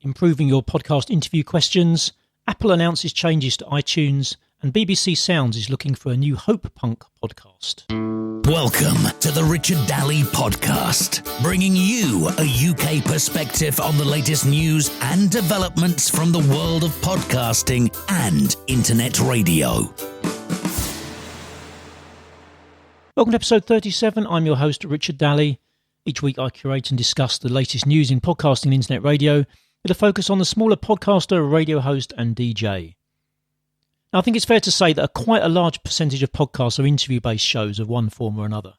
improving your podcast interview questions, Apple announces changes to iTunes, and BBC Sounds is looking for a new Hopepunk podcast. Welcome to the Richard Daly Podcast, bringing you a UK perspective on the latest news and developments from the world of podcasting and internet radio. Welcome to episode 37. I'm your host, Richard Daly. Each week I curate and discuss the latest news in podcasting and internet radio with a focus on the smaller podcaster, radio host and DJ. Now, I think it's fair to say that quite a large percentage of podcasts are interview-based shows of one form or another.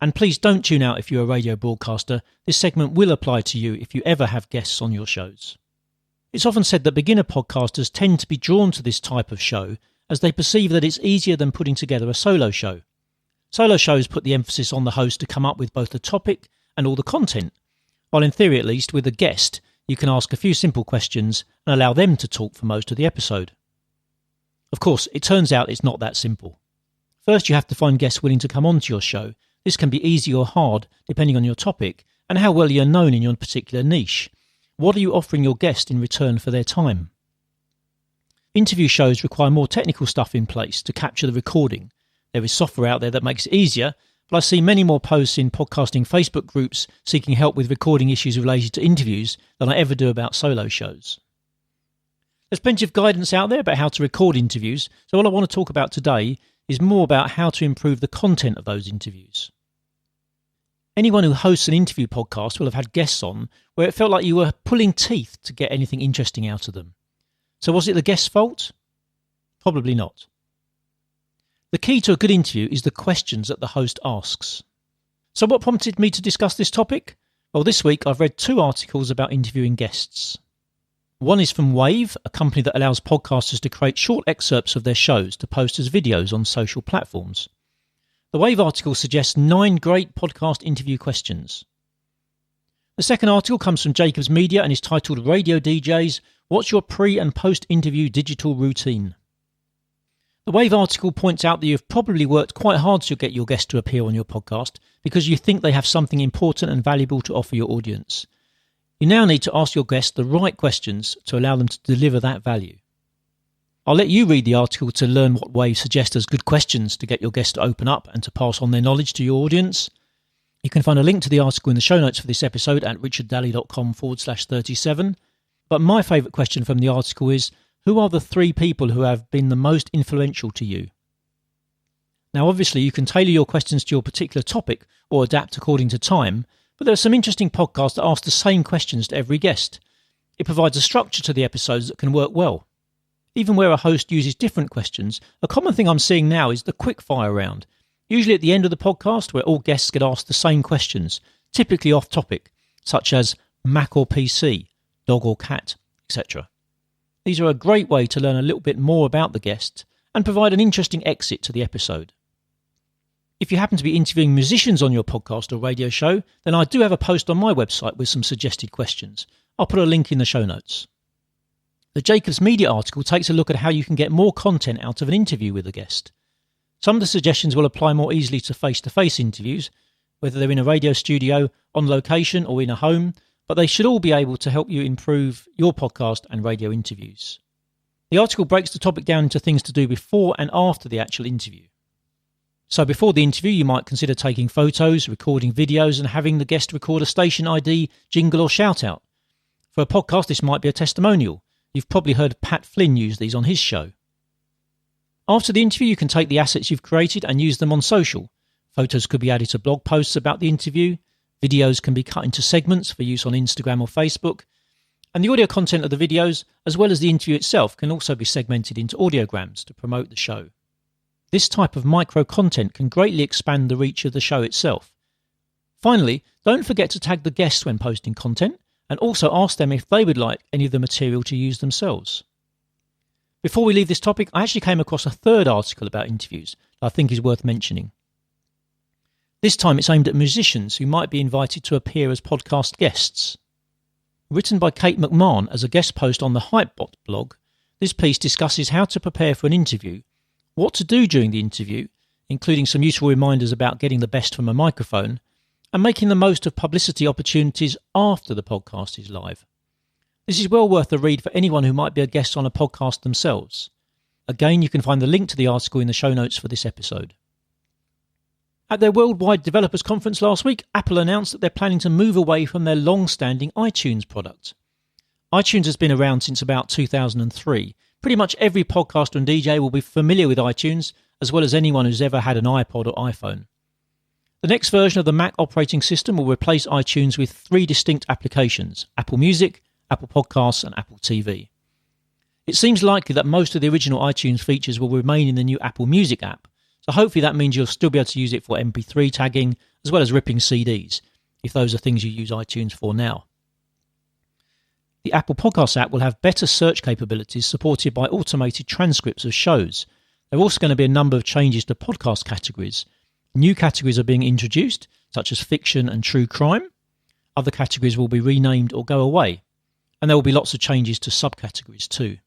And please don't tune out if you're a radio broadcaster. This segment will apply to you if you ever have guests on your shows. It's often said that beginner podcasters tend to be drawn to this type of show as they perceive that it's easier than putting together a solo show. Solo shows put the emphasis on the host to come up with both the topic and all the content, while in theory at least, with a guest, you can ask a few simple questions and allow them to talk for most of the episode. Of course, it turns out it's not that simple. First, you have to find guests willing to come onto your show. This can be easy or hard, depending on your topic and how well you're known in your particular niche. What are you offering your guest in return for their time? Interview shows require more technical stuff in place to capture the recording. There is software out there that makes it easier, but I see many more posts in podcasting Facebook groups seeking help with recording issues related to interviews than I ever do about solo shows. There's plenty of guidance out there about how to record interviews, so all I want to talk about today is more about how to improve the content of those interviews. Anyone who hosts an interview podcast will have had guests on where it felt like you were pulling teeth to get anything interesting out of them. So was it the guest's fault? Probably not. The key to a good interview is the questions that the host asks. So what prompted me to discuss this topic? Well, this week I've read 2 articles about interviewing guests. One is from Wave, a company that allows podcasters to create short excerpts of their shows to post as videos on social platforms. The Wave article suggests 9 great podcast interview questions. The second article comes from Jacobs Media and is titled Radio DJs, What's Your Pre- and Post-Interview Digital Routine? The Wave article points out that you've probably worked quite hard to get your guest to appear on your podcast because you think they have something important and valuable to offer your audience. You now need to ask your guest the right questions to allow them to deliver that value. I'll let you read the article to learn what Wave suggests as good questions to get your guest to open up and to pass on their knowledge to your audience. You can find a link to the article in the show notes for this episode at richarddaly.com/37. But my favourite question from the article is, who are the 3 people who have been the most influential to you? Now, obviously, you can tailor your questions to your particular topic or adapt according to time, but there are some interesting podcasts that ask the same questions to every guest. It provides a structure to the episodes that can work well. Even where a host uses different questions, a common thing I'm seeing now is the quick-fire round, usually at the end of the podcast where all guests get asked the same questions, typically off-topic, such as Mac or PC, dog or cat, etc. These are a great way to learn a little bit more about the guest and provide an interesting exit to the episode. If you happen to be interviewing musicians on your podcast or radio show, then I do have a post on my website with some suggested questions. I'll put a link in the show notes. The Jacobs Media article takes a look at how you can get more content out of an interview with a guest. Some of the suggestions will apply more easily to face-to-face interviews, whether they're in a radio studio, on location or in a home, but they should all be able to help you improve your podcast and radio interviews. The article breaks the topic down into things to do before and after the actual interview. So before the interview, you might consider taking photos, recording videos, and having the guest record a station ID, jingle or shout-out. For a podcast, this might be a testimonial. You've probably heard Pat Flynn use these on his show. After the interview, you can take the assets you've created and use them on social. Photos could be added to blog posts about the interview. Videos can be cut into segments for use on Instagram or Facebook. And the audio content of the videos, as well as the interview itself, can also be segmented into audiograms to promote the show. This type of micro-content can greatly expand the reach of the show itself. Finally, don't forget to tag the guests when posting content, and also ask them if they would like any of the material to use themselves. Before we leave this topic, I actually came across a third article about interviews that I think is worth mentioning. This time it's aimed at musicians who might be invited to appear as podcast guests. Written by Kate McMahon as a guest post on the Hypebot blog, this piece discusses how to prepare for an interview, what to do during the interview, including some useful reminders about getting the best from a microphone, and making the most of publicity opportunities after the podcast is live. This is well worth a read for anyone who might be a guest on a podcast themselves. Again, you can find the link to the article in the show notes for this episode. At their Worldwide Developers Conference last week, Apple announced that they're planning to move away from their long-standing iTunes product. iTunes has been around since about 2003. Pretty much every podcaster and DJ will be familiar with iTunes, as well as anyone who's ever had an iPod or iPhone. The next version of the Mac operating system will replace iTunes with 3 distinct applications: Apple Music, Apple Podcasts and Apple TV. It seems likely that most of the original iTunes features will remain in the new Apple Music app, so hopefully that means you'll still be able to use it for MP3 tagging, as well as ripping CDs, if those are things you use iTunes for now. The Apple Podcasts app will have better search capabilities supported by automated transcripts of shows. There are also going to be a number of changes to podcast categories. New categories are being introduced, such as fiction and true crime. Other categories will be renamed or go away. And there will be lots of changes to subcategories too.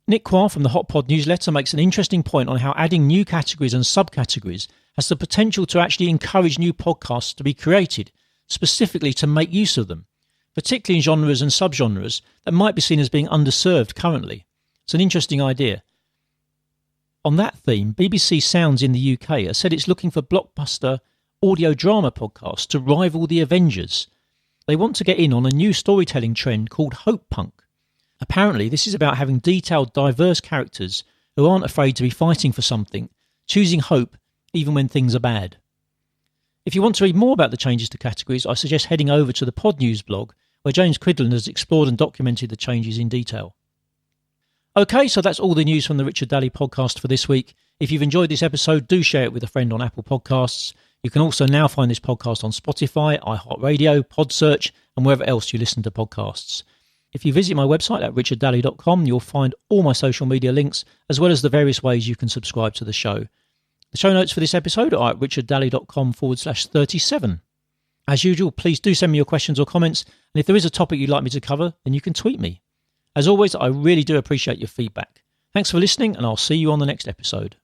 Nick Quah from the Hotpod newsletter makes an interesting point on how adding new categories and subcategories has the potential to actually encourage new podcasts to be created, specifically to make use of them, particularly in genres and subgenres that might be seen as being underserved currently. It's an interesting idea. On that theme, BBC Sounds in the UK has said it's looking for blockbuster audio drama podcasts to rival The Avengers. They want to get in on a new storytelling trend called Hopepunk. Apparently, this is about having detailed, diverse characters who aren't afraid to be fighting for something, choosing hope even when things are bad. If you want to read more about the changes to categories, I suggest heading over to the Pod News blog, where James Quidlan has explored and documented the changes in detail. Okay, so that's all the news from the Richard Daly podcast for this week. If you've enjoyed this episode, do share it with a friend on Apple Podcasts. You can also now find this podcast on Spotify, iHeartRadio, PodSearch, and wherever else you listen to podcasts. If you visit my website at richarddaly.com, you'll find all my social media links, as well as the various ways you can subscribe to the show. The show notes for this episode are at richarddaly.com/37. As usual, please do send me your questions or comments, and if there is a topic you'd like me to cover, then you can tweet me. As always, I really do appreciate your feedback. Thanks for listening, and I'll see you on the next episode.